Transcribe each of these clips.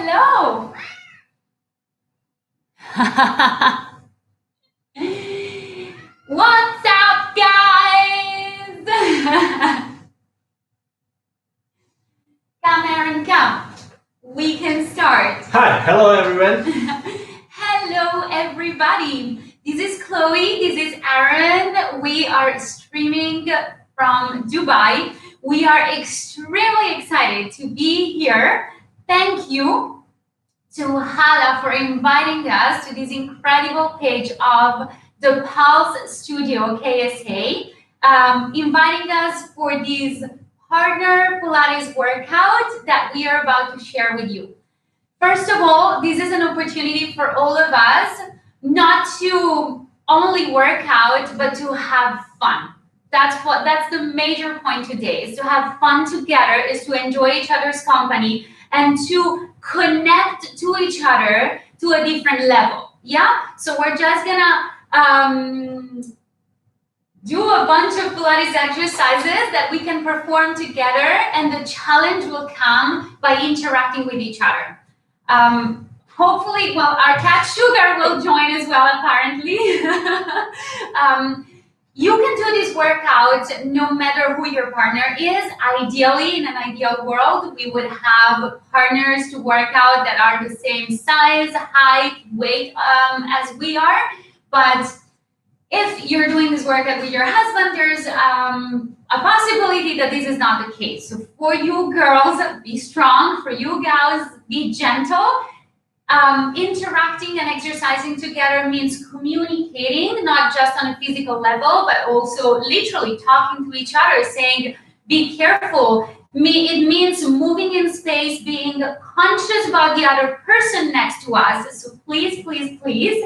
hello. What's up, guys? Come, Aaron, come. We can start. Hi, hello everyone. Hello, everybody. This is Chloe, this is Aaron. We are streaming from Dubai. We are extremely excited to be here. Thank you to Hala for inviting us to this incredible page of the Pulse Studio KSA, inviting us for this partner Pilates workout that we are about to share with you. First of all, this is an opportunity for all of us not to only work out, but to have fun. That's the major point today, is to have fun together, is to enjoy each other's company and to connect to each other to a different level. Yeah? So we're just gonna do a bunch of Pilates exercises that we can perform together, and the challenge will come by interacting with each other. Hopefully, well, our cat Sugar will join as well, apparently. You can do this workout no matter who your partner is. Ideally, in an ideal world, we would have partners to work out that are the same size, height, weight as we are. But if you're doing this workout with your husband, there's a possibility that this is not the case. So for you girls, be strong. For you guys, be gentle. Interacting and exercising together means communicating, not just on a physical level, but also literally talking to each other, saying, be careful. It means moving in space, being conscious about the other person next to us. So please, please, please,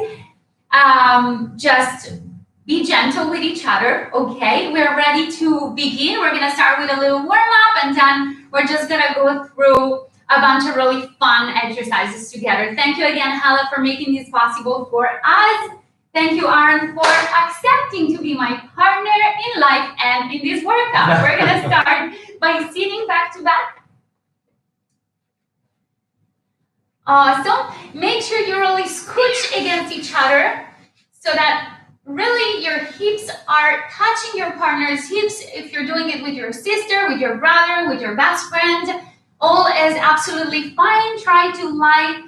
just be gentle with each other, okay? We're ready to begin. We're gonna start with a little warm-up, and then we're just gonna go through a bunch of really fun exercises together. Thank you again, Hala, for making this possible for us. Thank you, Aaron, for accepting to be my partner in life and in this workout. We're gonna start by sitting back to back. Awesome. Make sure you really scooch against each other so that really your hips are touching your partner's hips. If you're doing it with your sister, with your brother, with your best friend, all is absolutely fine. Try to lie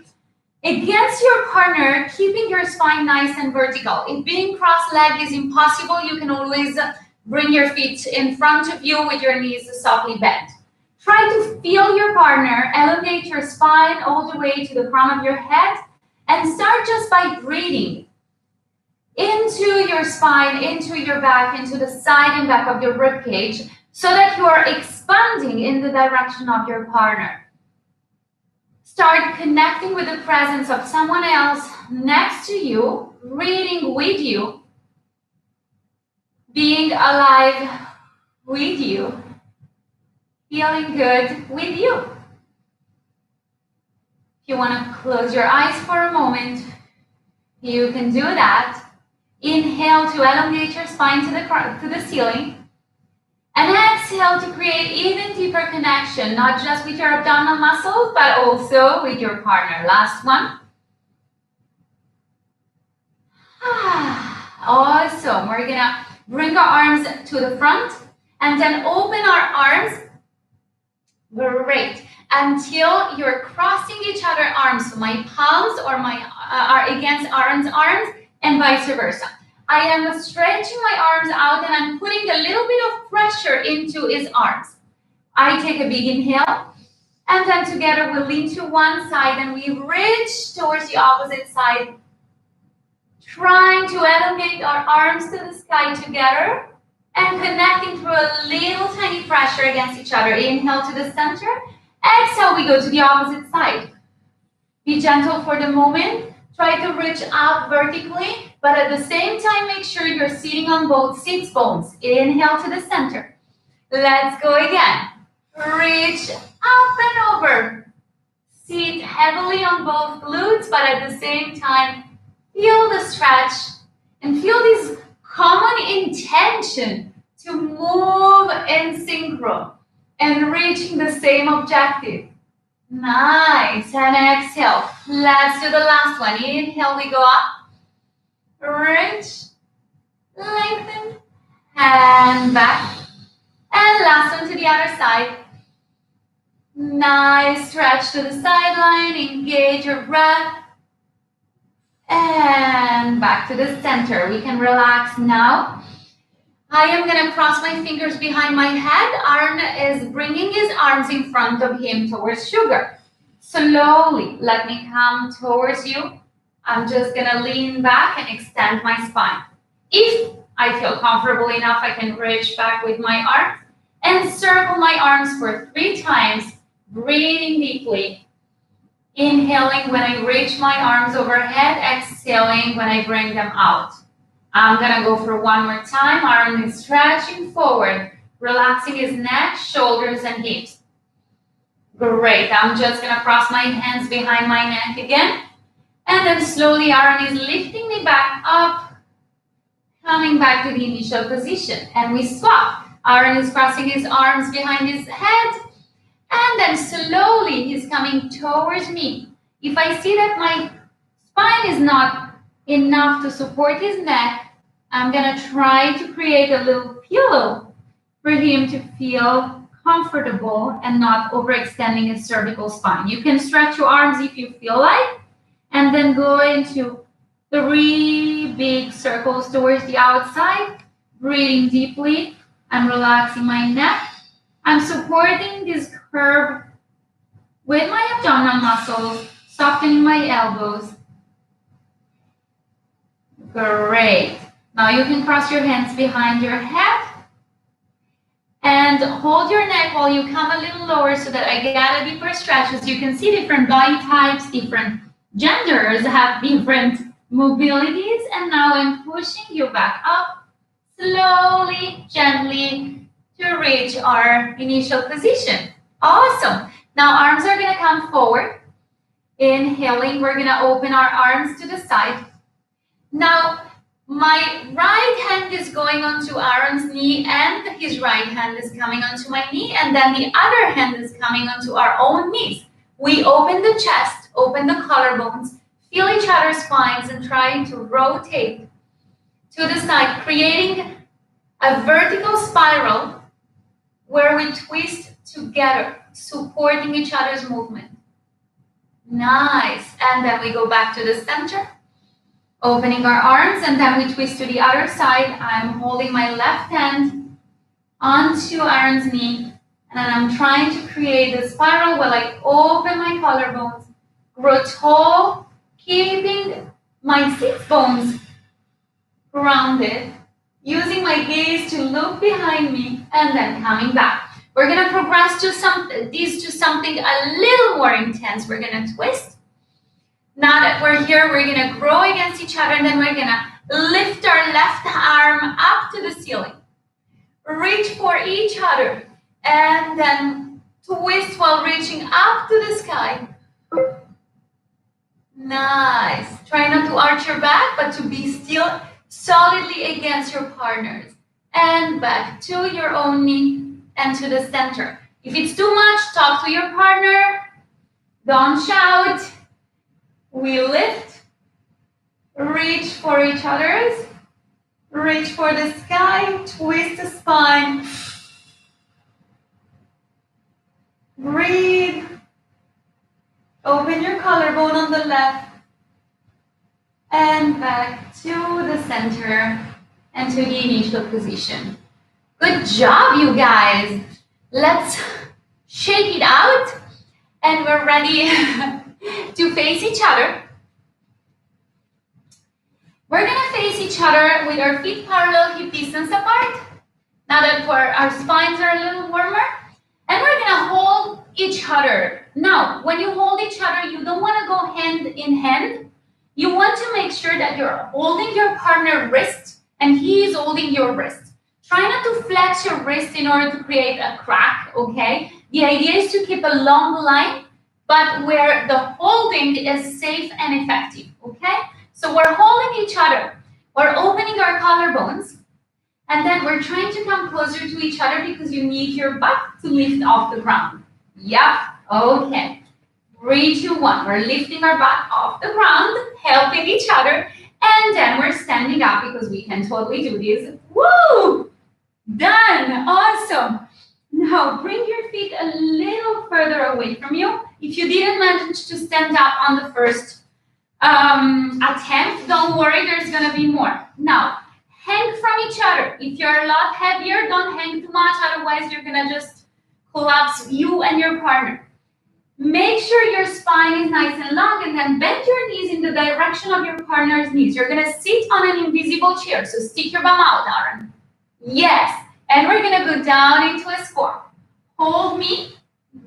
against your partner, keeping your spine nice and vertical. If being cross-legged is impossible, you can always bring your feet in front of you with your knees softly bent. Try to feel your partner, elevate your spine all the way to the crown of your head, and start just by breathing into your spine, into your back, into the side and back of your ribcage, so that you are expanding in the direction of your partner. Start connecting with the presence of someone else next to you, breathing with you, being alive with you, feeling good with you. If you want to close your eyes for a moment, you can do that. Inhale to elongate your spine to the ceiling. And exhale to create even deeper connection, not just with your abdominal muscles, but also with your partner. Last one. Awesome. We're gonna bring our arms to the front and then open our arms. Great. Until you're crossing each other's arms. So my palms are against Aaron's arms and vice versa. I am stretching my arms out and I'm putting a little bit of pressure into his arms. I take a big inhale, and then together we lean to one side and we reach towards the opposite side, trying to elongate our arms to the sky together and connecting through a little tiny pressure against each other. Inhale to the center, exhale, we go to the opposite side. Be gentle for the moment. Try to reach up vertically, but at the same time, make sure you're sitting on both sits bones. Inhale to the center. Let's go again. Reach up and over. Sit heavily on both glutes, but at the same time, feel the stretch and feel this common intention to move in synchro and reaching the same objective. Nice. And exhale. Let's do the last one. Inhale, we go up. Reach. Lengthen. And back. And last one to the other side. Nice stretch to the sideline. Engage your breath. And back to the center. We can relax now. I am going to cross my fingers behind my head. Arun is bringing his arms in front of him towards sugar. Slowly, let me come towards you. I'm just going to lean back and extend my spine. If I feel comfortable enough, I can reach back with my arms and circle my arms for 3 times, breathing deeply. Inhaling when I reach my arms overhead, exhaling when I bring them out. I'm going to go for one more time. Arm is stretching forward, relaxing his neck, shoulders, and hips. Great. I'm just going to cross my hands behind my neck again. And then slowly Arun is lifting me back up, coming back to the initial position. And we swap. Arun is crossing his arms behind his head. And then slowly he's coming towards me. If I see that my spine is not enough to support his neck, I'm going to try to create a little pillow for him to feel comfortable and not overextending his cervical spine. You can stretch your arms if you feel like, and then go into 3 big circles towards the outside, breathing deeply. I'm relaxing my neck. I'm supporting this curve with my abdominal muscles, softening my elbows. Great. Now you can cross your hands behind your head and hold your neck while you come a little lower so that I get a deeper stretch. As you can see, different body types, different genders have different mobilities. And now I'm pushing you back up slowly, gently to reach our initial position. Awesome. Now arms are going to come forward. Inhaling, we're going to open our arms to the side. Now, my right hand is going onto Arun's knee and his right hand is coming onto my knee, and then the other hand is coming onto our own knees. We open the chest, open the collarbones, feel each other's spines and try to rotate to the side, creating a vertical spiral where we twist together, supporting each other's movement. Nice. And then we go back to the center. Opening our arms, and then we twist to the other side. I'm holding my left hand onto Arun's knee, and then I'm trying to create a spiral while I open my collarbones, grow tall, keeping my sit bones grounded, using my gaze to look behind me, and then coming back. We're going to progress to something a little more intense. We're going to twist. Now that we're here, we're going to grow against each other, and then we're going to lift our left arm up to the ceiling. Reach for each other, and then twist while reaching up to the sky. Nice. Try not to arch your back, but to be still solidly against your partners. And back to your own knee and to the center. If it's too much, talk to your partner. Don't shout. We lift, reach for each other's, reach for the sky, twist the spine, breathe, open your collarbone on the left, and back to the center and to the initial position. Good job, you guys. Let's shake it out, and we're ready to face each other. We're going to face each other with our feet parallel, hip distance apart. Now that our spines are a little warmer. And we're going to hold each other. Now, when you hold each other, you don't want to go hand in hand. You want to make sure that you're holding your partner's wrist and he is holding your wrist. Try not to flex your wrist in order to create a crack, okay? The idea is to keep a long line, but where the holding is safe and effective, okay? So we're holding each other. We're opening our collarbones, and then we're trying to come closer to each other because you need your butt to lift off the ground. Yep, okay. 3, 2, 1. We're lifting our butt off the ground, helping each other, and then we're standing up because we can totally do this. Woo! Done. Awesome. Now bring your feet a little further away from you. If you didn't manage to stand up on the first attempt, don't worry, there's gonna be more. Now, hang from each other. If you're a lot heavier, don't hang too much, otherwise you're gonna just collapse, you and your partner. Make sure your spine is nice and long, and then bend your knees in the direction of your partner's knees. You're gonna sit on an invisible chair, so stick your bum out, Aaron. Yes, and we're gonna go down into a squat. Hold me,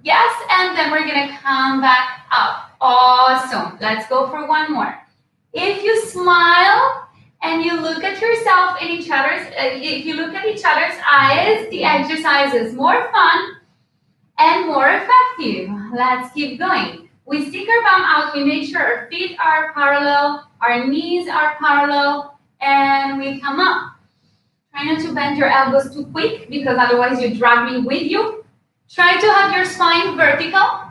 yes, and then we're gonna come back up. Awesome, let's go for one more. If you smile and you look at yourself in each other's, if you look at each other's eyes, the exercise is more fun and more effective. Let's keep going. We stick our bum out, we make sure our feet are parallel, our knees are parallel, and we come up. Try not to bend your elbows too quick because otherwise you drag me with you. Try to have your spine vertical.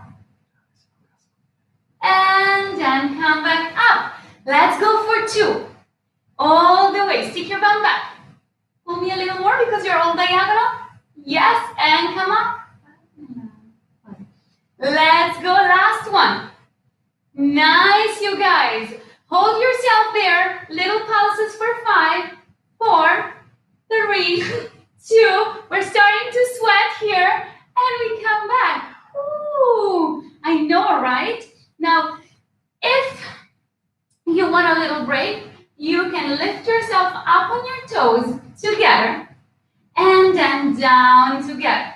And then come back up. Let's go for 2. All the way. Stick your bum back. Pull me a little more because you're all diagonal. Yes, and come up. Let's go. Last one. Nice, you guys. Hold yourself there. Little pulses for 5, 4, 3, 2. We're starting to sweat here, and we come back. Ooh, I know, right? Now, if you want a little break, you can lift yourself up on your toes together, and then down together.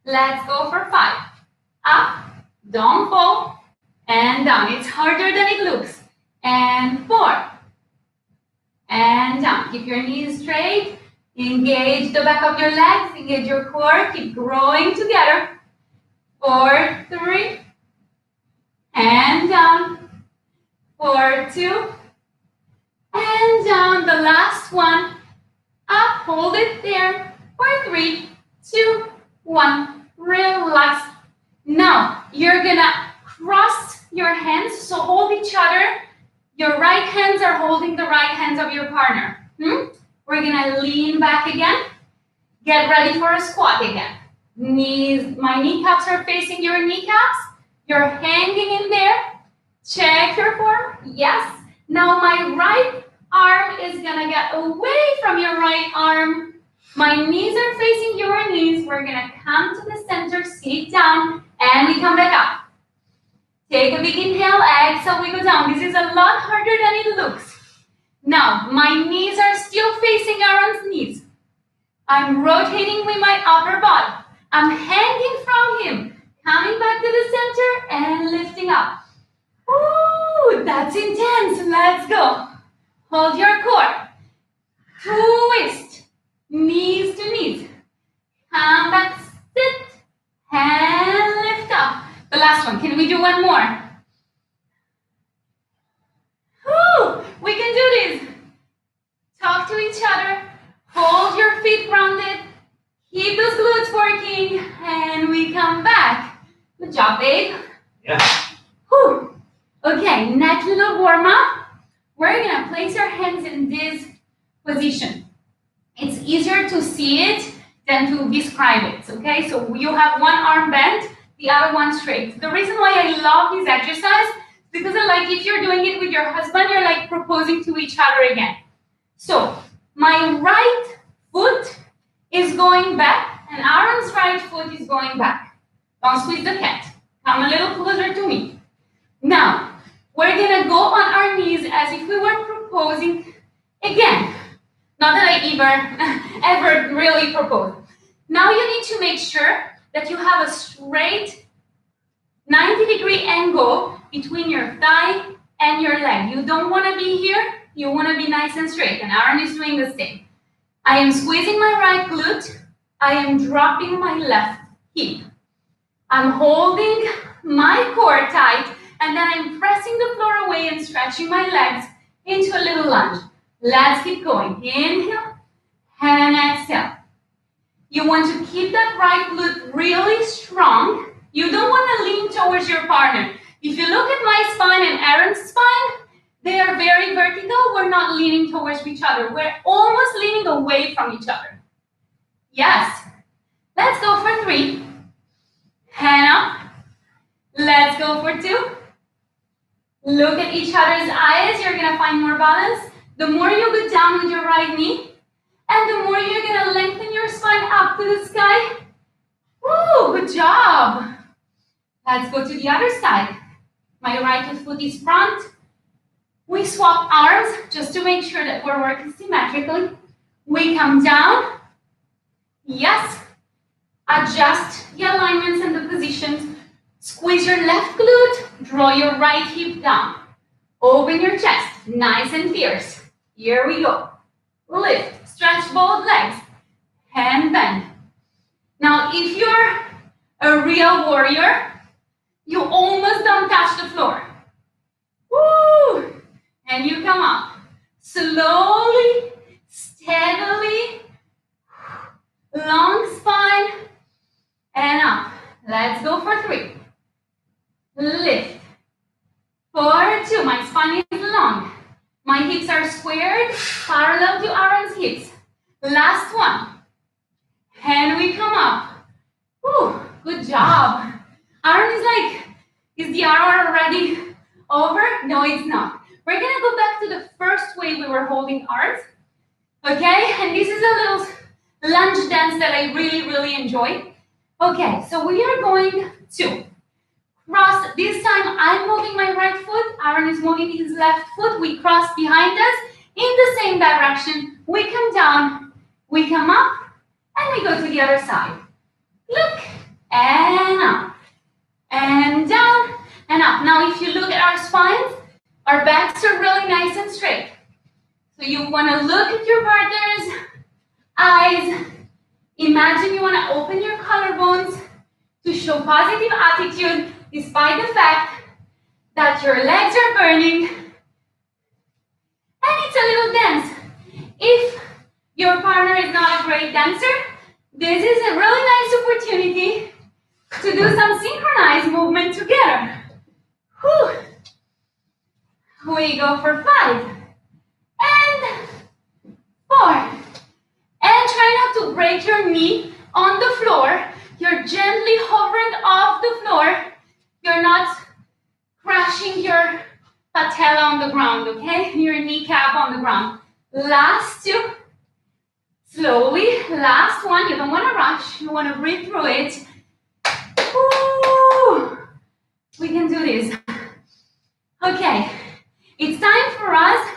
Let's go for 5. Up, don't fall, and down. It's harder than it looks. And 4. And down. Keep your knees straight. Engage the back of your legs. Engage your core. Keep growing together. 4, 3. And down. 4, 2. And down. The last one. Up. Hold it there. 4, 3, 2, 1. Relax. Now, you're gonna cross your hands. So hold each other. Your right hands are holding the right hands of your partner. We're gonna lean back again. Get ready for a squat again. Knees, my kneecaps are facing your kneecaps. You're hanging in there. Check your form. Yes. Now my right arm is gonna get away from your right arm. My knees are facing your knees. We're gonna come to the center, sit down, and we come back up. Take a big inhale, exhale, we go down. This is a lot harder than it looks. Now, my knees are still facing Aaron's knees. I'm rotating with my upper body. I'm hanging from him, coming back to the center and lifting up. Ooh, that's intense. Let's go. Hold your core. Twist. Knees to knees. Come back, sit, and lift up. The last one. Can we do one more? Woo! We can do this. Talk to each other. Hold your feet grounded. Keep those glutes working. And we come back. Good job, babe. Yeah. Whew. Okay, next little warm up. We're going to place our hands in this position. It's easier to see it than to describe it, okay? So you have one arm bent, the other one straight. The reason why I love this exercise is because like if you're doing it with your husband, you're like proposing to each other again. So my right foot is going back and Aaron's right foot is going back. Don't squeeze the cat. Come a little closer to me. Now, we're gonna go on our knees as if we were proposing again. Not that I ever really propose. Now you need to make sure that you have a straight 90-degree angle between your thigh and your leg. You don't want to be here. You want to be nice and straight. And Aaron is doing the same. I am squeezing my right glute. I am dropping my left hip. I'm holding my core tight. And then I'm pressing the floor away and stretching my legs into a little lunge. Let's keep going. Inhale and exhale. You want to keep that right glute really strong. You don't want to lean towards your partner. If you look at my spine and Aaron's spine, they are very vertical. We're not leaning towards each other. We're almost leaning away from each other. Yes. Let's go for 3. Hand up. Let's go for 2. Look at each other's eyes. You're going to find more balance. The more you go down with your right knee, and the more you're going to lengthen your spine up to the sky. Woo, good job. Let's go to the other side. My right foot is front. We swap arms just to make sure that we're working symmetrically. We come down. Yes. Adjust the alignments and the positions. Squeeze your left glute. Draw your right hip down. Open your chest. Nice and fierce. Here we go. Lift. Stretch both legs. And bend. Now, if you're a real warrior, you almost don't touch the floor. Woo! And you come up. Slowly, steadily. Long spine. And up. Let's go for 3. Lift. For 2. My spine is long. My hips are squared, parallel to Aaron's hips. Last one. And we come up. Woo, good job. Aaron is like, is the hour already over? No, it's not. We're gonna go back to the first way we were holding arms. Okay, and this is a little lunge dance that I really, really enjoy. Okay, so we are going to cross. This time I'm moving my right foot. Aaron is moving his left foot. We cross behind us in the same direction. We come down, we come up, and we go to the other side. Look, and up, and down, and up. Now, if you look at our spines, our backs are really nice and straight. So you want to look at your partner's eyes. Imagine you want to open your collarbones to show positive attitude despite the fact that your legs are burning. And it's a little dance. If your partner is not a great dancer, this is a really nice opportunity to do some synchronized movement together. Whew. We go for 5 and 4. And try not to break your knee on the floor. You're gently hovering off the floor. You're not crashing your patella on the ground, okay? Your kneecap on the ground. Last 2. Slowly. Last one. You don't want to rush. You want to breathe through it. Ooh. We can do this. Okay. It's time for us,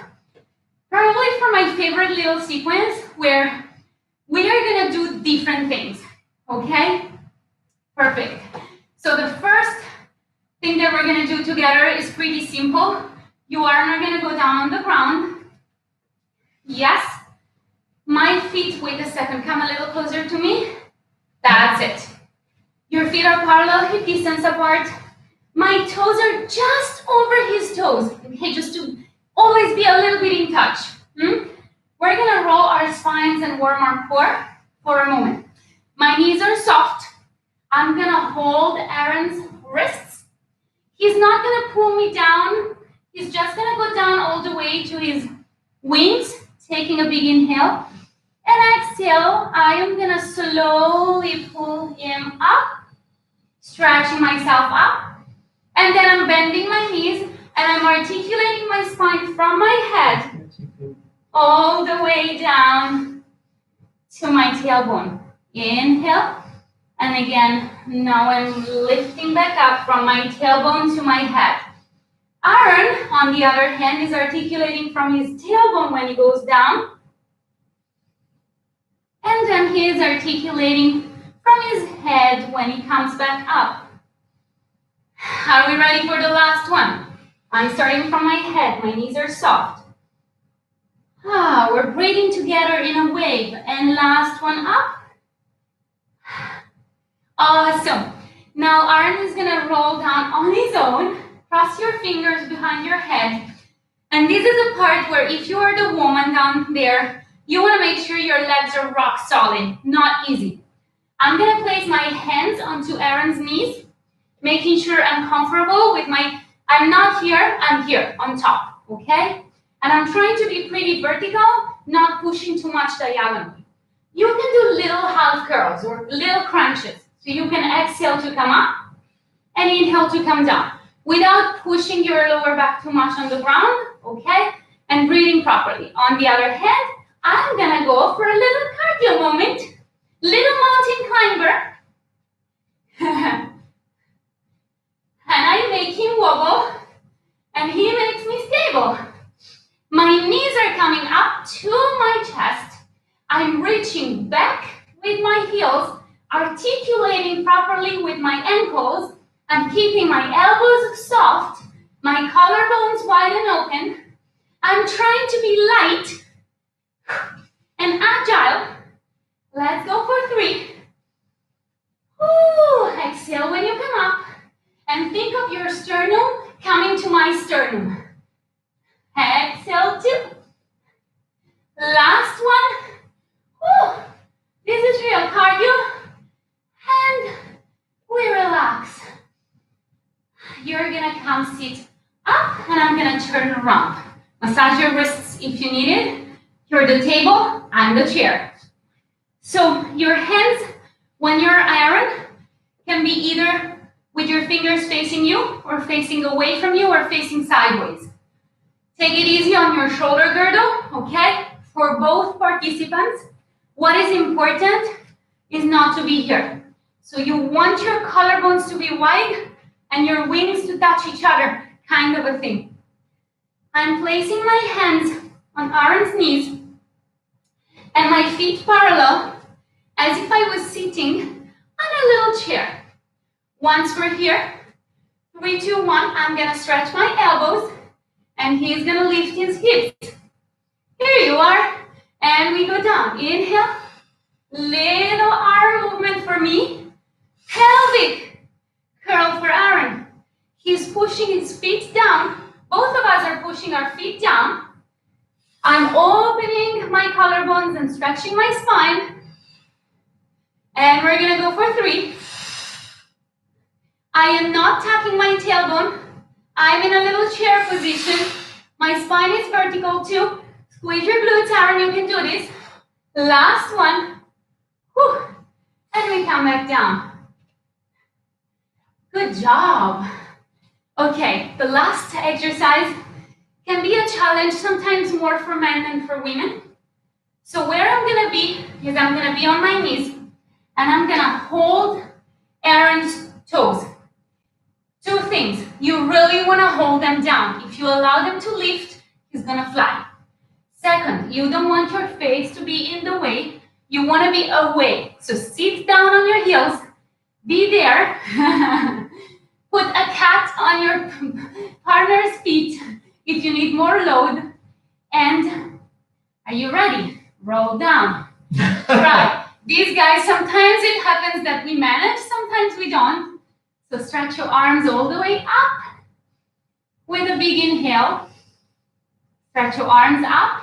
probably for my favorite little sequence, where we are going to do different things, okay? Perfect. So the first thing that we're going to do together is pretty simple. You are not going to go down on the ground. Yes. My feet, wait a second, come a little closer to me. That's it. Your feet are parallel, hip distance apart. My toes are just over his toes, okay? Just to always be a little bit in touch. We're going to roll our spines and warm our core for a moment. My knees are soft. I'm going to hold Aaron's wrists. He's not going to pull me down. He's just going to go down all the way to his wings, taking a big inhale. And exhale, I am going to slowly pull him up, stretching myself up. And then I'm bending my knees and I'm articulating my spine from my head all the way down to my tailbone. Inhale. And again, now I'm lifting back up from my tailbone to my head. Aaron, on the other hand, is articulating from his tailbone when he goes down. And then he is articulating from his head when he comes back up. Are we ready for the last one? I'm starting from my head. My knees are soft. We're breathing together in a wave. And last one up. Awesome. Now Aaron is going to roll down on his own. Cross your fingers behind your head. And this is the part where if you are the woman down there, you want to make sure your legs are rock solid. Not easy. I'm going to place my hands onto Aaron's knees. making sure I'm comfortable with I'm not here, I'm here on top, okay? And I'm trying to be pretty vertical, not pushing too much diagonally. You can do little half curls or little crunches. So you can exhale to come up and inhale to come down without pushing your lower back too much on the ground, okay? And breathing properly. On the other hand, I'm gonna go for a little cardio moment, little mountain climber. And I make him wobble, and he makes me stable. My knees are coming up to my chest. I'm reaching back with my heels, articulating properly with my ankles. I'm keeping my elbows soft, my collarbones wide and open. I'm trying to be light and agile. Let's go for 3. Ooh, exhale when you come up. And think of your sternum coming to my sternum. Exhale 2. Last one. Ooh, this is real cardio. And we relax. You're gonna come sit up and I'm gonna turn around. Massage your wrists if you need it. You're the table, I'm the chair. So your hands, when you're iron, can be either with your fingers facing you or facing away from you or facing sideways. Take it easy on your shoulder girdle, okay? For both participants, what is important is not to be here. So you want your collarbones to be wide and your wings to touch each other, kind of a thing. I'm placing my hands on Aaron's knees and my feet parallel as if I was sitting on a little chair. Once we're here, 3, 2, 1, I'm gonna stretch my elbows and he's gonna lift his hips. Here you are, and we go down. Inhale, little arm movement for me. Pelvic curl for Aaron. He's pushing his feet down. Both of us are pushing our feet down. I'm opening my collarbones and stretching my spine. And we're gonna go for 3. I am not tucking my tailbone. I'm in a little chair position. My spine is vertical too. Squeeze your glutes, Aaron, you can do this. Last one. Whew. And we come back down. Good job. Okay, the last exercise can be a challenge, sometimes more for men than for women. So where I'm gonna be is I'm gonna be on my knees and I'm gonna hold Aaron's toes. 2 things, you really wanna hold them down. If you allow them to lift, he's gonna fly. Second, you don't want your face to be in the way. You wanna be away. So sit down on your heels, be there. Put a cat on your partner's feet if you need more load. And are you ready? Roll down. Right. These guys, sometimes it happens that we manage, sometimes we don't. So stretch your arms all the way up with a big inhale. Stretch your arms up,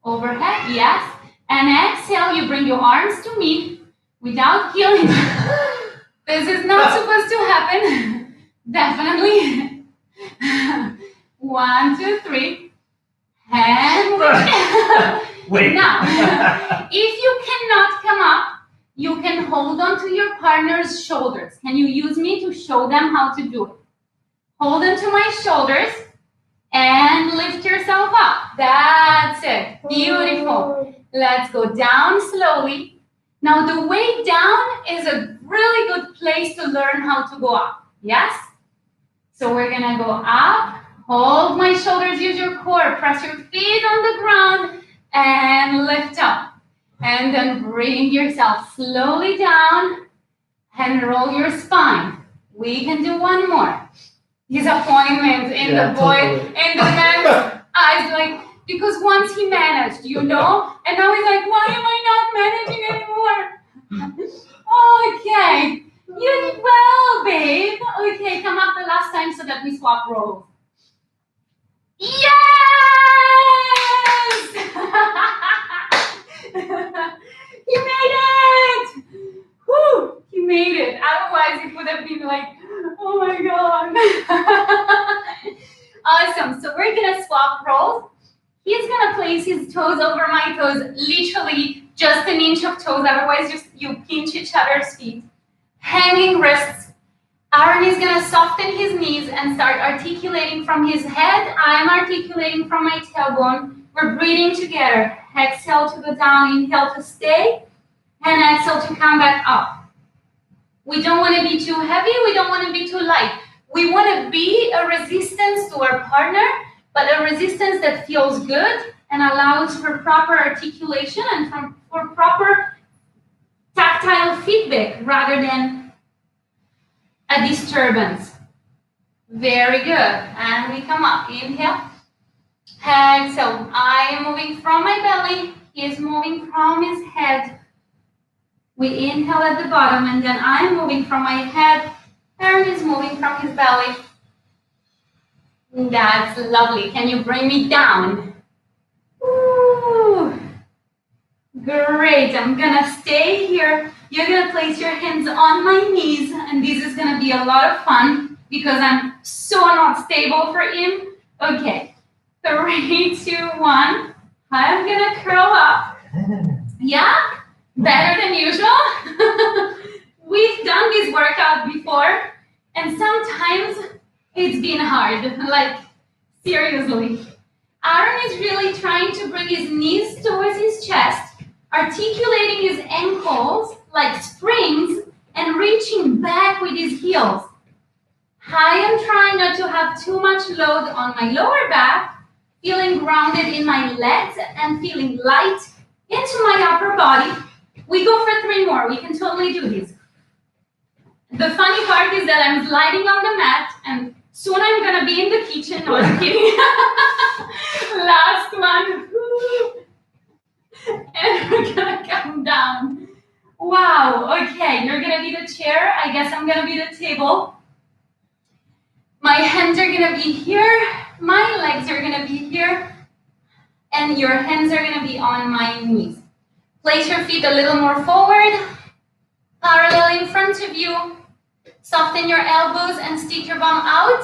overhead, yes. And exhale, you bring your arms to me without heeling. This is not supposed to happen. Definitely. 1, 2, 3. And wait. Now, if you cannot come up, you can hold on to your partner's shoulders. Can you use me to show them how to do it? Hold them to my shoulders and lift yourself up. That's it. Beautiful. Let's go down slowly. Now, the way down is a really good place to learn how to go up. Yes? So we're gonna go up. Hold my shoulders, use your core. Press your feet on the ground and lift up. And then bring yourself slowly down and roll your spine. We can do one more. Disappointment in the man's eyes, like, because once he managed, you know, and now he's like, why am I not managing anymore? Okay, you did well, babe. Okay, come up the last time so that we swap roles. Yes! He made it! Whew, he made it. Otherwise, it would have been like, Oh my God. Awesome. So we're gonna swap roles. He's gonna place his toes over my toes, literally just an inch of toes, otherwise just you pinch each other's feet. Hanging wrists. Aaron is gonna soften his knees and start articulating from his head. I'm articulating from my tailbone. We're breathing together. Exhale to go down, inhale to stay, and exhale to come back up. We don't want to be too heavy, we don't want to be too light. We want to be a resistance to our partner, but a resistance that feels good and allows for proper articulation and for proper tactile feedback rather than a disturbance. Very good. And we come up. Inhale. Exhale. I am moving from my belly. He is moving from his head. We inhale at the bottom, and then I'm moving from my head. Aaron is moving from his belly. That's lovely. Can you bring me down? Ooh. Great. I'm gonna stay here. You're gonna place your hands on my knees, and this is gonna be a lot of fun because I'm so not stable for him. Okay. 3, 2, 1. I'm gonna curl up. Yeah? Better than usual. We've done this workout before, and sometimes it's been hard, like seriously. Aaron is really trying to bring his knees towards his chest, articulating his ankles like springs and reaching back with his heels. I am trying not to have too much load on my lower back, feeling grounded in my legs and feeling light into my upper body. We go for 3 more. We can totally do this. The funny part is that I'm sliding on the mat and soon I'm gonna be in the kitchen. No, I'm kidding. Last one. And we're gonna come down. Wow, okay, you're gonna be the chair. I guess I'm gonna be the table. My hands are gonna be here. My legs are gonna be here. And your hands are gonna be on my knees. Place your feet a little more forward, parallel in front of you. Soften your elbows and stick your bum out.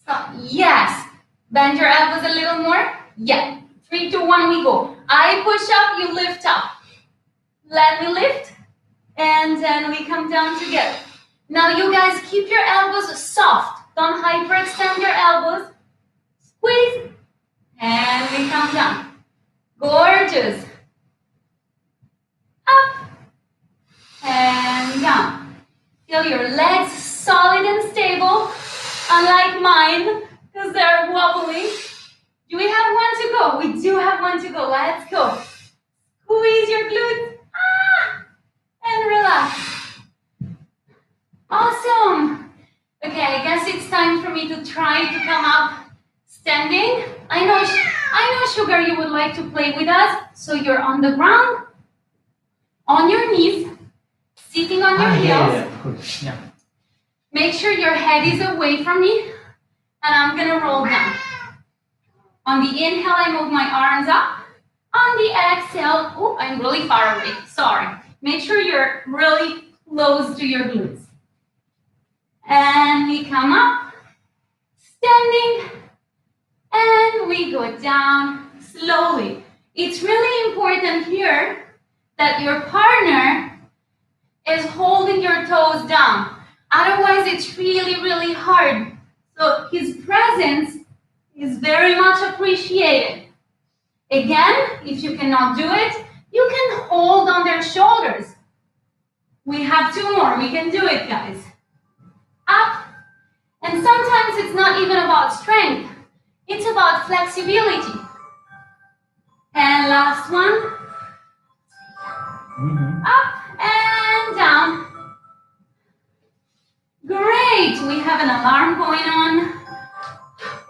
So, yes. Bend your elbows a little more. Yeah. 3, 2, 1, we go. I push up, you lift up. Let me lift. And then we come down together. Now you guys keep your elbows soft. Don't hyperextend your elbows. Squeeze. And we come down. Gorgeous. Up. And down. Feel your legs solid and stable, unlike mine, because they're wobbly. Do we have one to go? We do have one to go. Let's go. Squeeze your glutes. And relax. Awesome. Okay, I guess it's time for me to try to come up standing. I know, Sugar, you would like to play with us. So you're on the ground, on your knees, sitting on your heels. Yeah, of course. Yeah. Make sure your head is away from me, and I'm gonna roll down. On the inhale, I move my arms up. On the exhale, oh, I'm really far away, sorry. Make sure you're really close to your glutes. And we come up, standing, and we go down slowly. It's really important here that your partner is holding your toes down. Otherwise, it's really, really hard. So his presence is very much appreciated. Again, if you cannot do it, you can hold on their shoulders. We have 2 more. We can do it, guys. Up. And sometimes it's not even about strength. It's about flexibility. And last one. Up and down. Great. We have an alarm going on.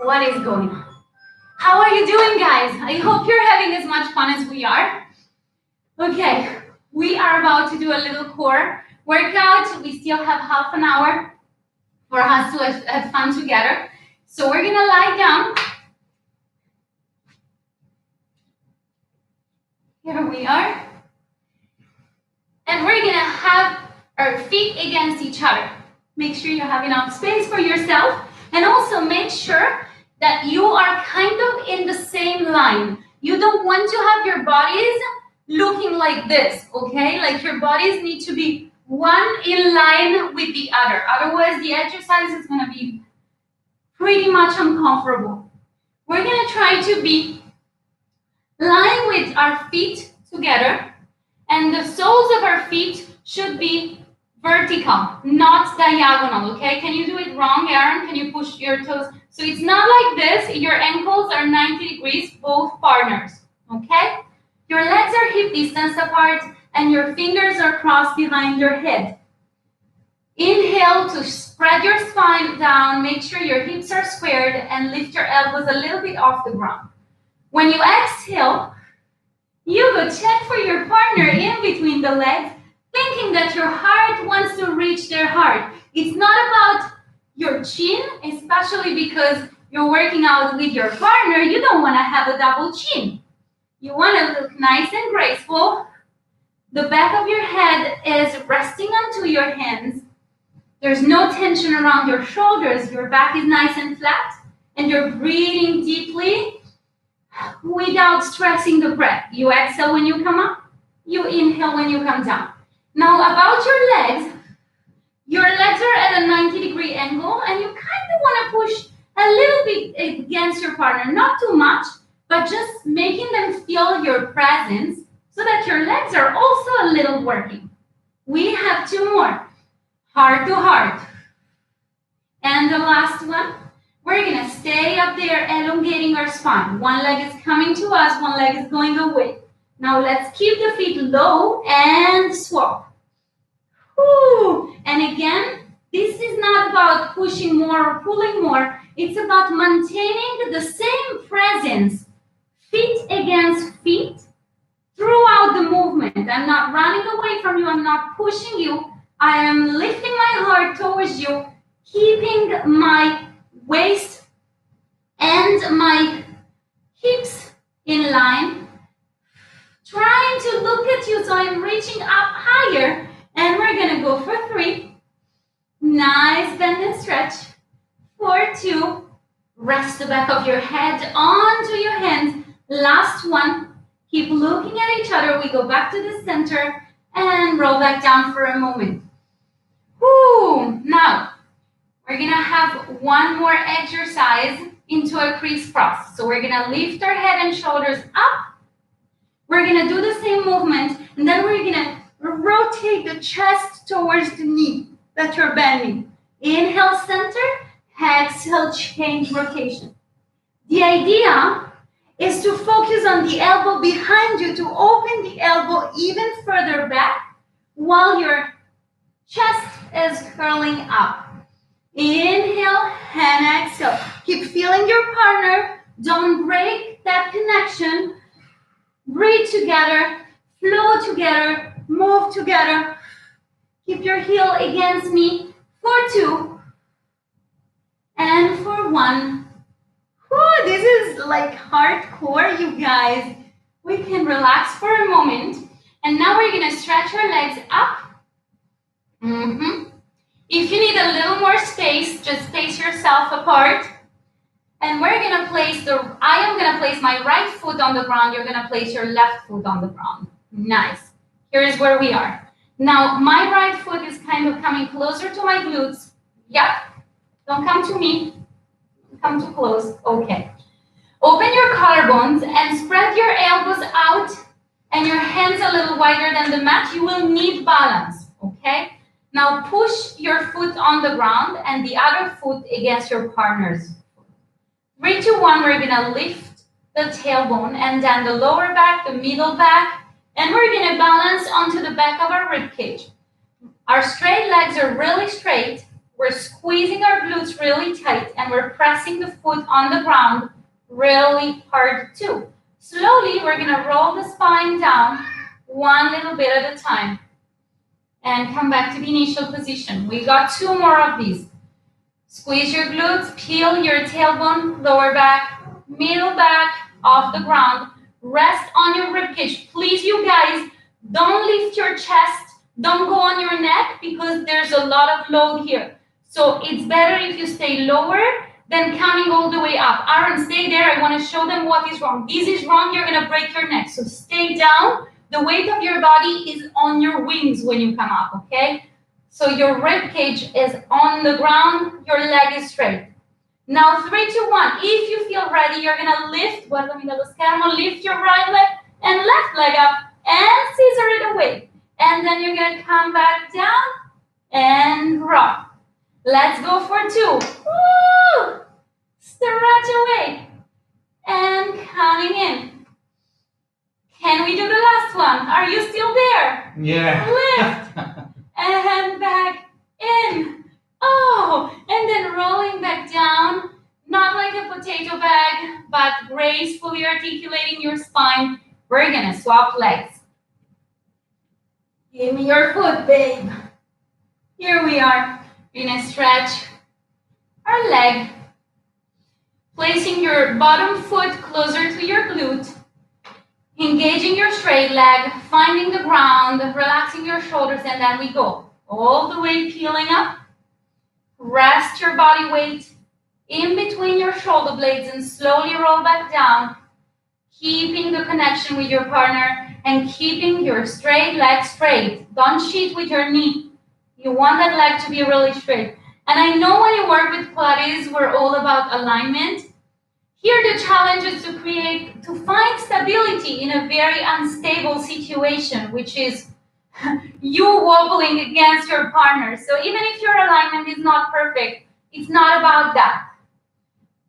What is going on? How are you doing, guys? I hope you're having as much fun as we are. Okay, we are about to do a little core workout. We still have half an hour for us to have fun together. So we're gonna lie down. Here we are. And we're gonna have our feet against each other. Make sure you have enough space for yourself, and also make sure that you are kind of in the same line. You don't want to have your bodies looking like this, okay? Like your bodies need to be one in line with the other. Otherwise, the exercise is going to be pretty much uncomfortable. We're going to try to be lying with our feet together, and the soles of our feet should be vertical, not diagonal, okay? Can you do it wrong, Aaron? Can you push your toes? So it's not like this. Your ankles are 90 degrees, both partners, okay? Your legs are hip distance apart, and your fingers are crossed behind your head. Inhale to spread your spine down. Make sure your hips are squared and lift your elbows a little bit off the ground. When you exhale, you go check for your partner in between the legs, thinking that your heart wants to reach their heart. It's not about your chin, especially because you're working out with your partner. You don't want to have a double chin. You want to look nice and graceful. The back of your head is resting onto your hands. There's no tension around your shoulders. Your back is nice and flat, and you're breathing deeply without stressing the breath. You exhale when you come up. You inhale when you come down. Now about your legs are at a 90-degree angle, and you kind of want to push a little bit against your partner, not too much, but just making them feel your presence so that your legs are also a little working. We have two more, heart to heart. And the last one, we're gonna stay up there, elongating our spine. One leg is coming to us, one leg is going away. Now let's keep the feet low and swap. Woo. And again, this is not about pushing more or pulling more. It's about maintaining the same presence, feet against feet, throughout the movement. I'm not running away from you. I'm not pushing you. I am lifting my heart towards you, keeping my waist and my hips in line, trying to look at you, so I'm reaching up higher, and we're gonna go for 3. Nice bend and stretch. For 2, rest the back of your head onto your hands. Last one, keep looking at each other. We go back to the center and roll back down for a moment. Woo! Now, we're gonna have one more exercise into a crisscross. So we're gonna lift our head and shoulders up. We're gonna do the same movement, and then we're gonna rotate the chest towards the knee that you're bending. Inhale, center. Exhale, change rotation. The idea is to focus on the elbow behind you, to open the elbow even further back while your chest is curling up. Inhale and exhale. Keep feeling your partner. Don't break that connection. Breathe together, flow together, move together. Keep your heel against me for 2 and for 1. Whew, this is like hardcore, you guys. We can relax for a moment. And now we're gonna stretch our legs up. If you need a little more space, just space yourself apart. And we're gonna place I am gonna place my right foot on the ground. You're gonna place your left foot on the ground. Nice. Here's where we are. Now, my right foot is kind of coming closer to my glutes. Yep. Don't come to me. Come too close. Okay. Open your collarbones and spread your elbows out and your hands a little wider than the mat. You will need balance. Okay? Now push your foot on the ground and the other foot against your partner's. 3, 2, 1, we're gonna lift the tailbone and then the lower back, the middle back, and we're gonna balance onto the back of our rib cage. Our straight legs are really straight. We're squeezing our glutes really tight, and we're pressing the foot on the ground really hard too. Slowly, we're gonna roll the spine down one little bit at a time and come back to the initial position. We got 2 more of these. Squeeze your glutes, peel your tailbone, lower back, middle back, off the ground. Rest on your ribcage. Please, you guys, don't lift your chest. Don't go on your neck because there's a lot of load here. So it's better if you stay lower than coming all the way up. Aaron, stay there. I want to show them what is wrong. This is wrong. You're going to break your neck. So stay down. The weight of your body is on your wings when you come up, okay? So your rib cage is on the ground. Your leg is straight. Now 3, 2, 1. If you feel ready, you're going to lift. Lift your right leg and left leg up and scissor it away. And then you're going to come back down and rock. Let's go for 2. Woo! Stretch away. And counting in. Can we do the last one? Are you still there? Yeah. Lift. And back in. Oh, and then rolling back down. Not like a potato bag, but gracefully articulating your spine. We're going to swap legs. Give me your foot, babe. Here we are. We're going to stretch our leg. Placing your bottom foot closer to your glute. Engaging your straight leg. Finding the ground. Relaxing your shoulders. And then we go all the way peeling up. Rest your body weight in between your shoulder blades and slowly roll back down. Keeping the connection with your partner and keeping your straight leg straight. Don't cheat with your knee. You want that leg to be really straight. And I know when you work with Pilates, we're all about alignment. Here the challenge is to find stability in a very unstable situation, which is you wobbling against your partner. So even if your alignment is not perfect, it's not about that.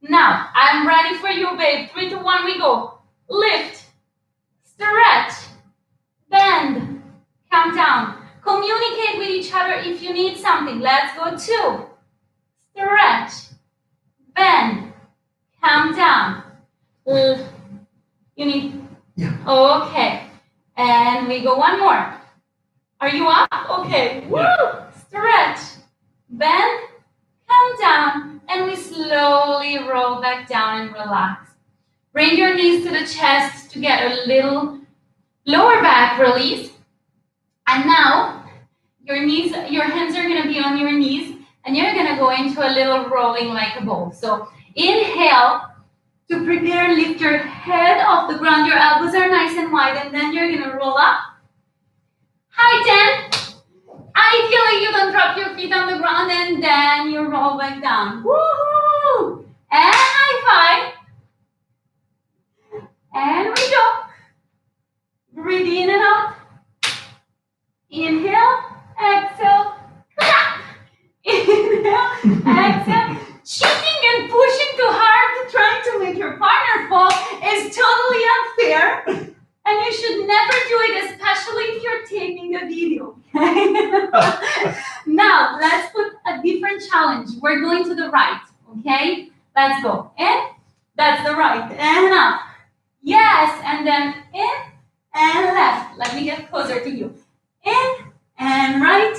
Now, I'm ready for you, babe. 3, 2, 1, we go. Lift, stretch, bend, come down. Communicate with each other if you need something. Let's go 2. Stretch, bend, come down. You need? Yeah. Okay. And we go one more. Are you up? Okay. Woo! Stretch, bend, come down, and we slowly roll back down and relax. Bring your knees to the chest to get a little lower back release. And now your hands are going to be on your knees, and you're going to go into a little rolling like a ball. So inhale to prepare, lift your head off the ground. Your elbows are nice and wide, and then you're going to roll up. High 10. Ideally, you don't drop your feet on the ground, and then you roll back down. Woohoo! And high 5. And we go. Breathe in and out. Inhale, exhale, clap. Inhale, exhale. Cheating and pushing too hard, trying to make your partner fall is totally unfair. And you should never do it, especially if you're taking a video. Now, let's put a different challenge. We're going to the right, okay? Let's go. In, that's the right, and up. Yes, and then in and left. Let me get closer to you. In and right,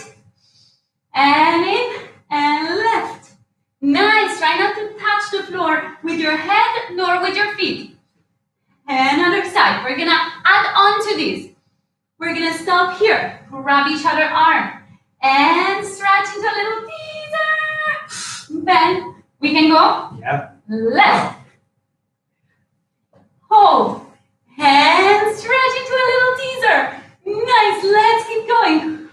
and in and left. Nice. Try not to touch the floor with your head nor with your feet. And other side. We're going to add on to this. We're going to stop here. Grab each other arm. And stretch into a little teaser. Bend. We can go. Yeah. Left. Hold. And stretch into a little teaser. Nice. Let's keep going.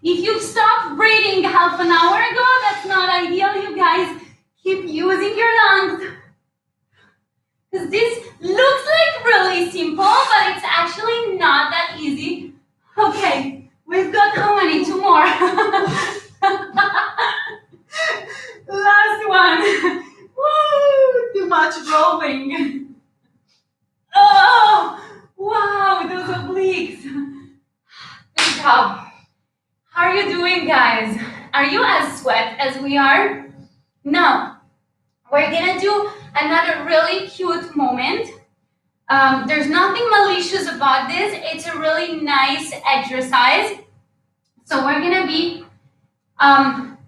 If you stopped breathing half an hour ago, that's not ideal. You guys keep using your lungs. Because this looks like really simple, but it's actually not that easy. Okay, we've got how many? 2 more. Last one. Woo! Too much rolling. Oh, wow, those obliques. Good job. How are you doing, guys? Are you as sweat as we are? Now, we're gonna do another really cute moment. There's nothing malicious about this. It's a really nice exercise. So we're gonna be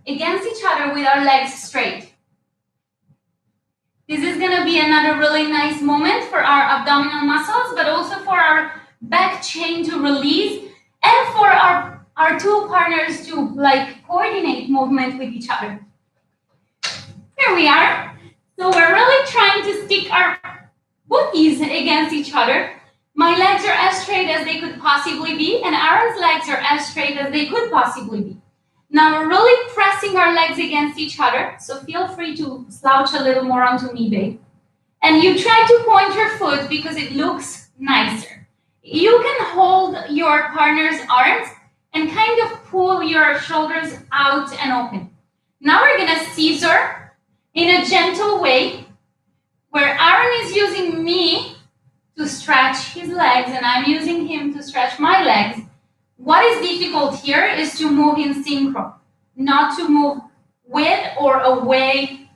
against each other with our legs straight. This is gonna be another really nice moment for our abdominal muscles, but also for our back chain to release and for our our two partners to like coordinate movement with each other. Here we are. So we're really trying to stick our booties against each other. My legs are as straight as they could possibly be, and Aaron's legs are as straight as they could possibly be. Now we're really pressing our legs against each other, so feel free to slouch a little more onto me, babe. And you try to point your foot because it looks nicer. You can hold your partner's arms and kind of pull your shoulders out and open. Now we're gonna scissor in a gentle way, where Aaron is using me to stretch his legs and I'm using him to stretch my legs. What is difficult here is to move in synchro, not to move with or away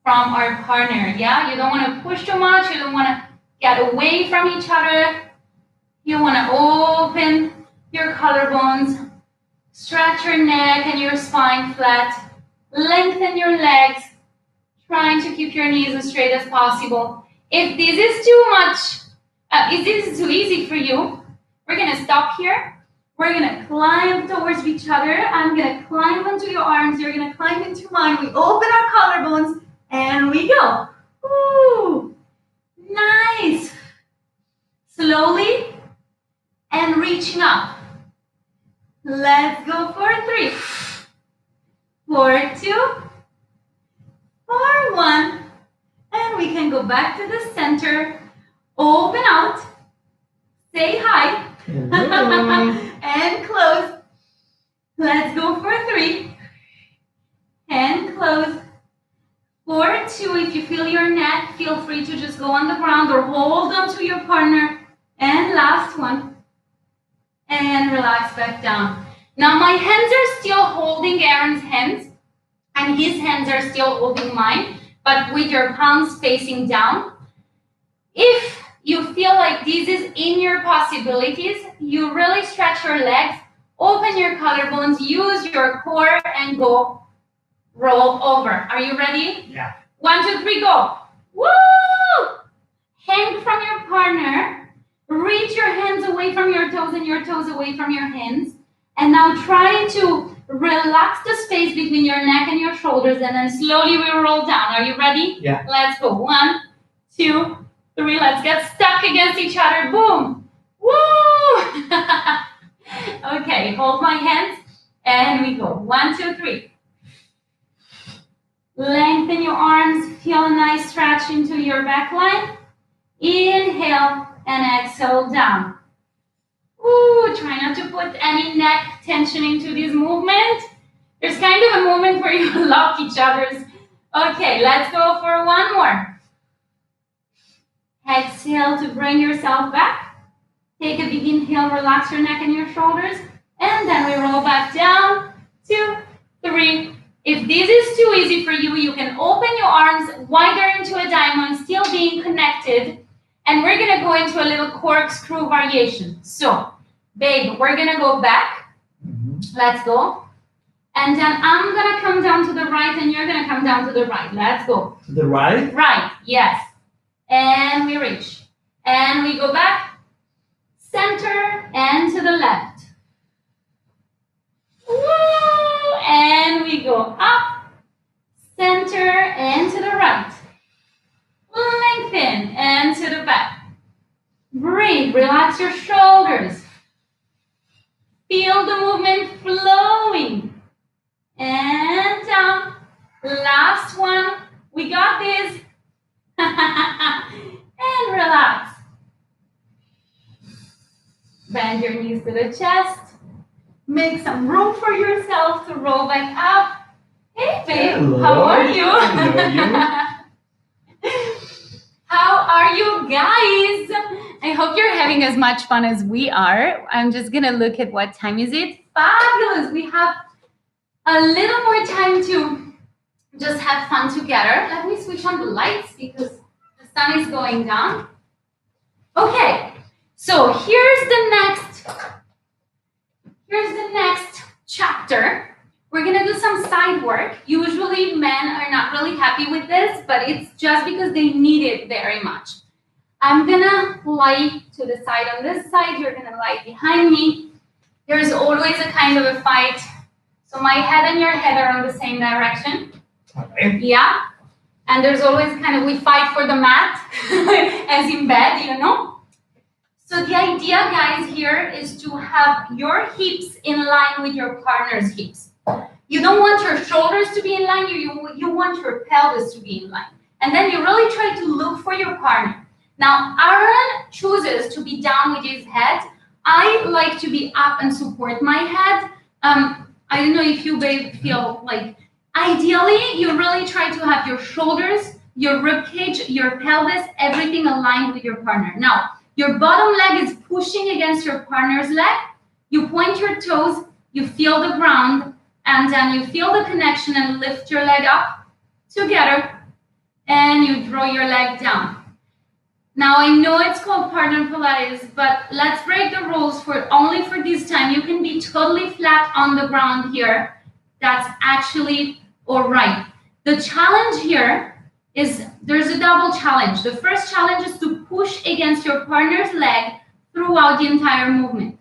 from our partner, yeah? You don't want to push too much, you don't want to get away from each other. You want to open your collarbones, stretch your neck and your spine flat, lengthen your legs, trying to keep your knees as straight as possible. If this is too much, if this is too easy for you, we're going to stop here. We're going to climb towards each other. I'm going to climb into your arms. You're going to climb into mine. We open our collarbones and we go. Ooh, nice. Slowly and reaching up. Let's go for 3, 4, 2, 4, 1. And we can go back to the center. Open out. Say hi. And close. Let's go for 3. And close. 4, 2. If you feel your neck, feel free to just go on the ground or hold on to your partner. And last one. And relax back down. Now my hands are still holding Aaron's hands. And his hands are still holding mine. But with your palms facing down. If you feel like this is in your possibilities, you really stretch your legs, open your collarbones, use your core, and go roll over. Are you ready? Yeah. 1, 2, 3, go. Woo! Hang from your partner. Reach your hands away from your toes and your toes away from your hands. And now try to relax the space between your neck and your shoulders, and then slowly we roll down. Are you ready? Yeah. Let's go. 1, 2, 3. Let's get stuck against each other. Boom. Woo! Okay, hold my hands and we go. 1, 2, 3. Lengthen your arms. Feel a nice stretch into your back line. Inhale and exhale down. Ooh, try not to put any neck tension into this movement. There's kind of a moment where you lock each other's. Okay, let's go for 1 more. Exhale to bring yourself back. Take a big inhale, relax your neck and your shoulders. And then we roll back down. 2, 3. If this is too easy for you, you can open your arms wider into a diamond, still being connected. And we're going to go into a little corkscrew variation. So, babe, we're going to go back. Let's go. And then I'm going to come down to the right and you're going to come down to the right. Let's go. To the right? Right, yes. And we reach. And we go back. Center and to the left. Woo! And we go up. Center and to the right. Lengthen and to the back. Breathe. Relax your shoulders. Feel the movement flowing. And down. Last one. We got this. And relax. Bend your knees to the chest. Make some room for yourself to roll back up. Hey, babe. Hello. How are you? Hello, How are you guys? I hope you're having as much fun as we are. I'm just going to look at what time is it. Fabulous. We have a little more time to just have fun together. Let me switch on the lights because the sun is going down. Okay. So here's the next chapter. We're going to do some side work. Usually men are not really happy with this, but it's just because they need it very much. I'm going to lie to the side on this side. You're going to lie behind me. There's always a kind of a fight. So my head and your head are on the same direction. Okay. Yeah. And there's always kind of, we fight for the mat, as in bed, you know. So the idea, guys, here is to have your hips in line with your partner's hips. You don't want your shoulders to be in line, you want your pelvis to be in line. And then you really try to look for your partner. Now, Aaron chooses to be down with his head. I like to be up and support my head. I don't know if you feel like, ideally, you really try to have your shoulders, your rib cage, your pelvis, everything aligned with your partner. Now, your bottom leg is pushing against your partner's leg. You point your toes, you feel the ground, and then you feel the connection and lift your leg up together, and you draw your leg down. Now, I know it's called partner Pilates, but let's break the rules only for this time. You can be totally flat on the ground here. That's actually all right. The challenge here is there's a double challenge. The first challenge is to push against your partner's leg throughout the entire movement.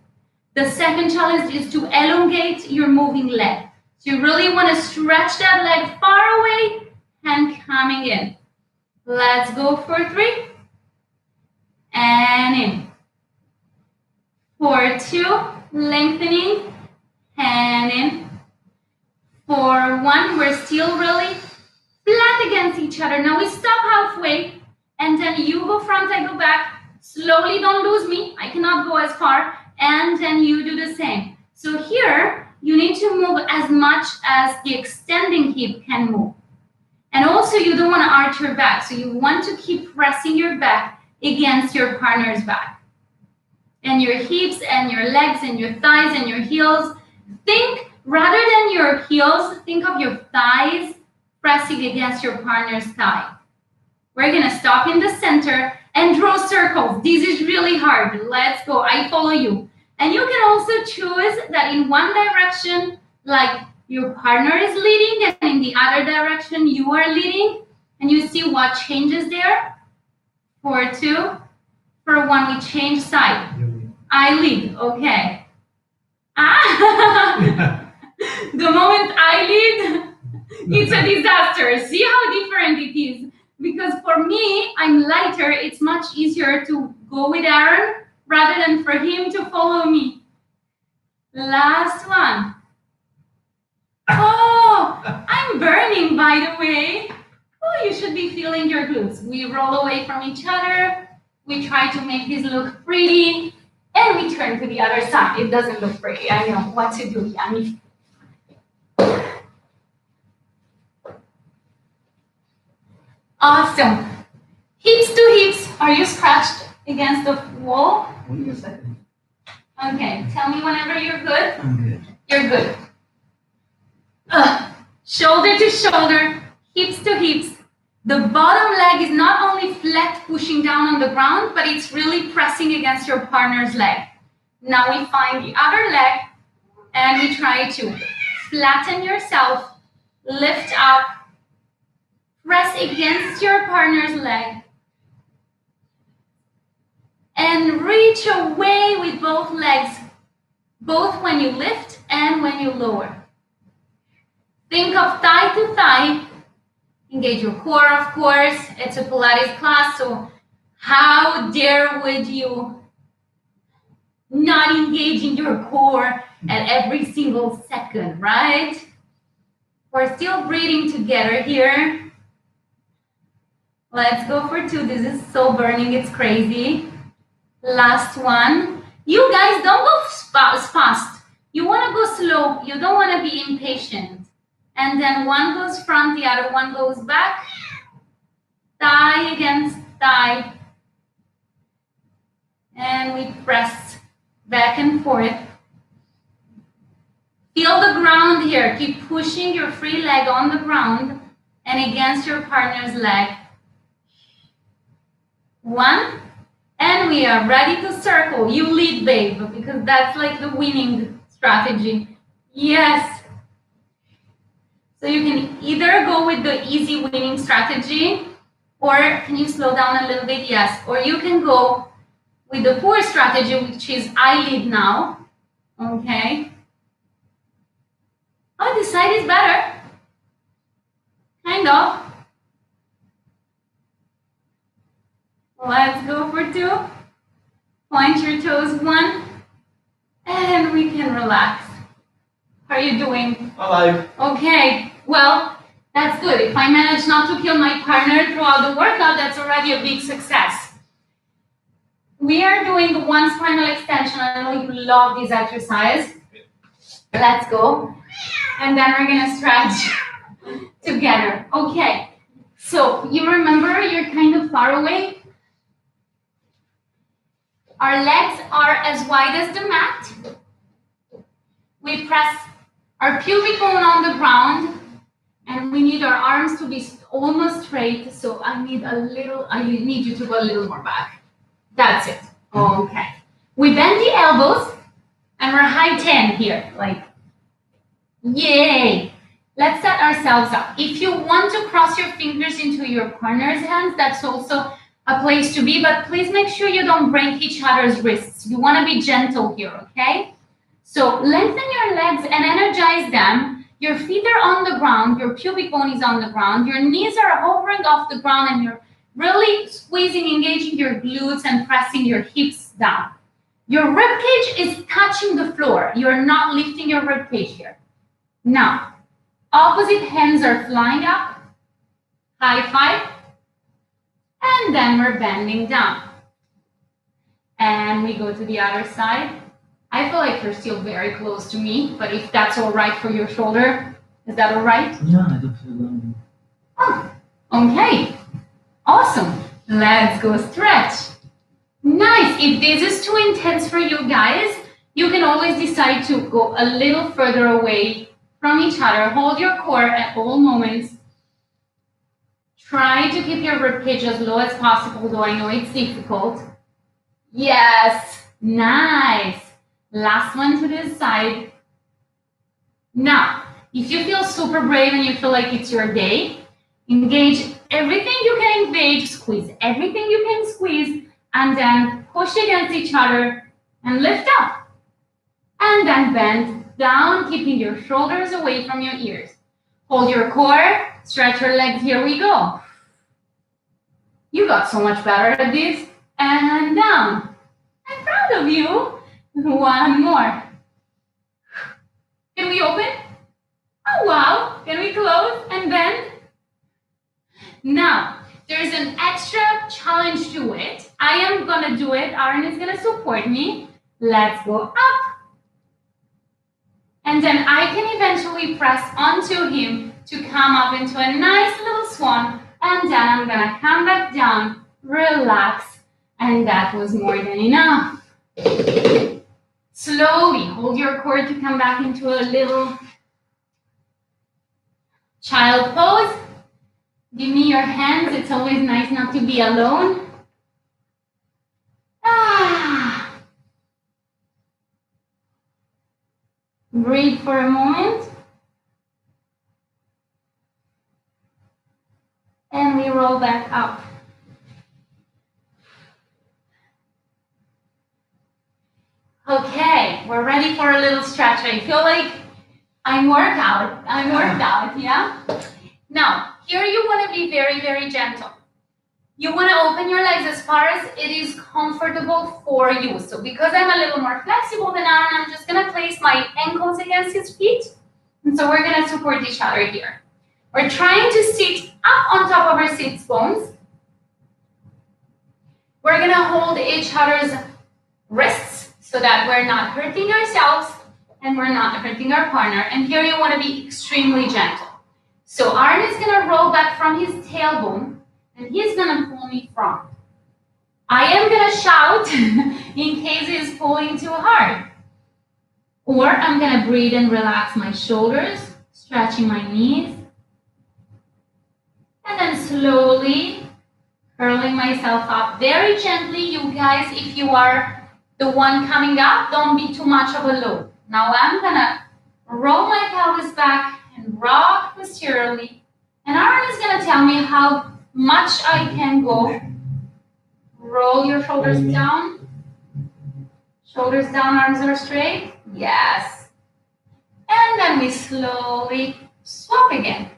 The second challenge is to elongate your moving leg. So you really want to stretch that leg far away and coming in. Let's go for 3. And in. For 2, lengthening, and in. For 1, we're still really flat against each other. Now we stop halfway, and then you go front, I go back. Slowly, don't lose me. I cannot go as far. And then you do the same. So here, you need to move as much as the extending hip can move. And also, you don't want to arch your back. So you want to keep pressing your back against your partner's back. And your hips and your legs and your thighs and your heels. Think, rather than your heels, think of your thighs pressing against your partner's thigh. We're going to stop in the center and draw circles. This is really hard. Let's go. I follow you. And you can also choose that in one direction, like your partner is leading, and in the other direction, you are leading. And you see what changes there. For 2. For 1, we change side. I lead. Okay. The moment I lead, it's a disaster. See how different it is? Because for me, I'm lighter. It's much easier to go with Aaron rather than for him to follow me. Last one. Oh, I'm burning, by the way. Oh, you should be feeling your glutes. We roll away from each other. We try to make this look pretty. And we turn to the other side. It doesn't look pretty. I know what to do, Yanni. Awesome. Hips to hips. Are you scratched against the wall? Wait a second. Okay. Tell me whenever you're good. I'm good. You're good. Shoulder to shoulder, hips to hips. The bottom leg is not only flat pushing down on the ground, but it's really pressing against your partner's leg. Now we find the other leg and we try to flatten yourself, lift up, press against your partner's leg, and reach away with both legs, both when you lift and when you lower. Think of thigh to thigh. Engage your core, of course. It's a Pilates class, so how dare would you not engage in your core at every single second, right? We're still breathing together here. Let's go for 2. This is so burning, it's crazy. Last one. You guys don't go fast. You want to go slow. You don't want to be impatient. And then one goes front, the other one goes back. Thigh against thigh. And we press back and forth. Feel the ground here. Keep pushing your free leg on the ground and against your partner's leg. 1. And we are ready to circle. You lead, babe, because that's like the winning strategy. Yes. So you can either go with the easy winning strategy, or can you slow down a little bit? Yes. Or you can go with the poor strategy, which is I lead now. Okay. Oh, this side is better. Kind of. Let's go for 2. Point your toes 1. And we can relax. How are you doing? Alive. Okay. Well, that's good. If I manage not to kill my partner throughout the workout, that's already a big success. We are doing one spinal extension. I know you love this exercise. Let's go. And then we're going to stretch together. Okay. So you remember you're kind of far away. Our legs are as wide as the mat. We press our pubic bone on the ground, and we need our arms to be almost straight. So I need you to go a little more back. That's it. Okay. We bend the elbows, and we're high 10 here. Like, yay. Let's set ourselves up. If you want to cross your fingers into your partner's hands, that's also a place to be, but please make sure you don't break each other's wrists. You want to be gentle here, okay? So lengthen your legs and energize them. Your feet are on the ground, your pubic bone is on the ground, your knees are hovering off the ground, and you're really squeezing, engaging your glutes and pressing your hips down. Your rib cage is touching the floor. You're not lifting your rib cage here. Now, opposite hands are flying up, high 5. And then we're bending down. And we go to the other side. I feel like you're still very close to me, but if that's all right for your shoulder, is that all right? Yeah, I don't feel that. Oh, okay. Awesome. Let's go stretch. Nice. If this is too intense for you guys, you can always decide to go a little further away from each other. Hold your core at all moments. Try to keep your ribcage as low as possible, though I know it's difficult. Yes, nice. Last one to this side. Now, if you feel super brave and you feel like it's your day, engage everything you can engage, squeeze everything you can squeeze, and then push against each other and lift up. And then bend down, keeping your shoulders away from your ears. Hold your core, stretch your legs, here we go. You got so much better at this. And down. I'm proud of you. One more. Can we open? Oh, wow. Can we close and bend? Now, there's an extra challenge to it. I am going to do it. Aaron is going to support me. Let's go up. And then I can eventually press onto him to come up into a nice little swan. And then I'm going to come back down, relax. And that was more than enough. Slowly hold your core to come back into a little child pose. Give me your hands. It's always nice not to be alone. Breathe for a moment. And we roll back up. Okay, we're ready for a little stretch. I feel like I'm worked out, yeah? Now, here you want to be very, very gentle. You want to open your legs as far as it is comfortable for you. So because I'm a little more flexible than Aaron, I'm just going to place my ankles against his feet. And so we're going to support each other here. We're trying to sit up on top of our sit bones. We're going to hold each other's wrists so that we're not hurting ourselves and we're not hurting our partner. And here you want to be extremely gentle. So Aaron is going to roll back from his tailbone and he's going to pull me from. I am going to shout in case he's pulling too hard. Or I'm going to breathe and relax my shoulders, stretching my knees. And then slowly curling myself up very gently. You guys, if you are the one coming up, don't be too much of a load. Now I'm going to roll my pelvis back and rock posteriorly. And Aaron is going to tell me how much I can go. Roll your shoulders down. Shoulders down, arms are straight. Yes. And then we slowly swap again.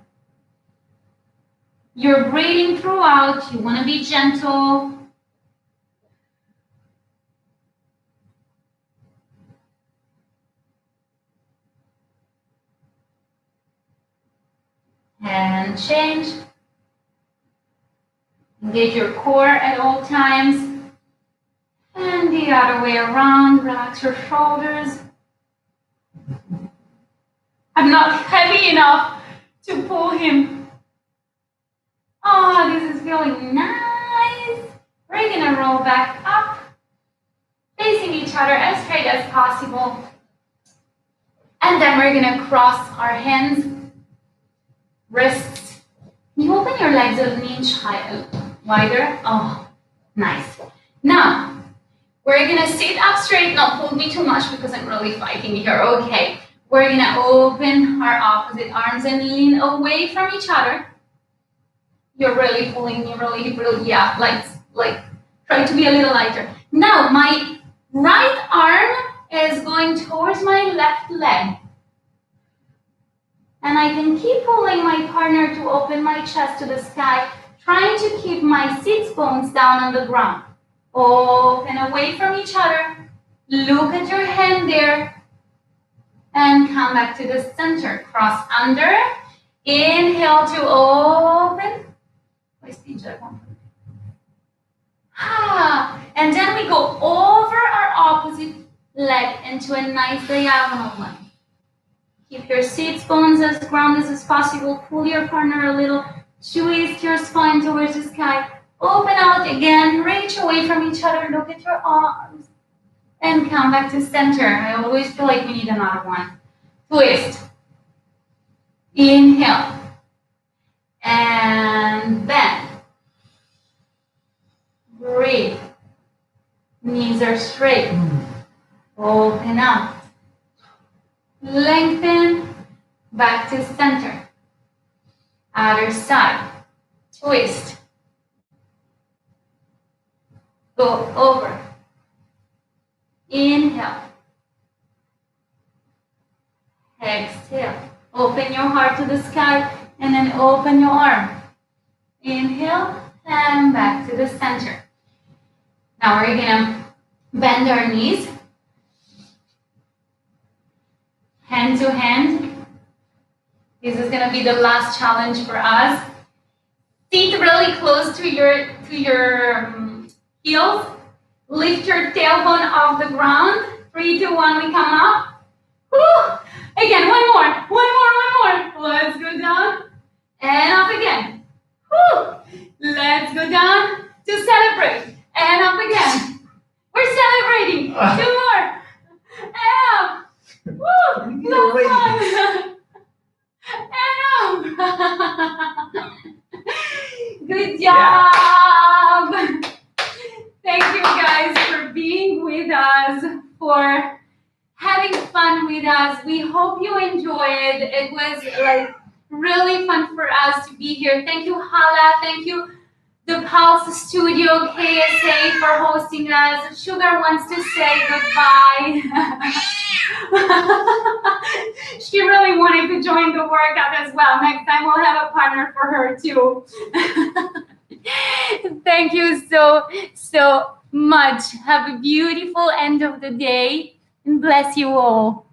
You're breathing throughout. You want to be gentle. And change. Engage your core at all times. And the other way around. Relax your shoulders. I'm not heavy enough to pull him. Oh, this is feeling nice. We're gonna roll back up, facing each other as straight as possible. And then we're gonna cross our hands, wrists. You open your legs an inch higher, wider. Oh, nice. Now, we're gonna sit up straight, not pull me too much because I'm really fighting here. Okay. We're gonna open our opposite arms and lean away from each other. You're really pulling me, really, yeah, like try to be a little lighter. Now, my right arm is going towards my left leg. And I can keep pulling my partner to open my chest to the sky, trying to keep my sits bones down on the ground. Open away from each other. Look at your hand there. And come back to the center. Cross under. Inhale to open. And then we go over our opposite leg into a nice diagonal line. Keep your sits bones as grounded as possible. Pull your partner a little. Twist your spine towards the sky. Open out again. Reach away from each other. Look at your arms. And come back to center. I always feel like we need another one. Twist. Inhale. And bend. Breathe. Knees are straight. Open up. Lengthen. Back to center. Other side. Twist. Go over. Inhale. Exhale. Open your heart to the sky and then open your arm. Inhale and back to the center. Now we're gonna bend our knees. Hand to hand. This is gonna be the last challenge for us. Sit really close to your heels. Lift your tailbone off the ground. 3, 2, 1, we come up. Woo! Again, one more. Let's go down. And up again. Woo! Let's go down to celebrate. And up again. We're celebrating. 2 more. And up. Woo! Last one. And up. Good job. Yeah. Thank you guys for being with us, for having fun with us. We hope you enjoyed. It was like really fun for us to be here. Thank you, Hala. Thank you, the Pulse Studio KSA, for hosting us. Sugar wants to say goodbye. She really wanted to join the workout as well. Next time we'll have a partner for her too. Thank you so much. Have a beautiful end of the day and bless you all.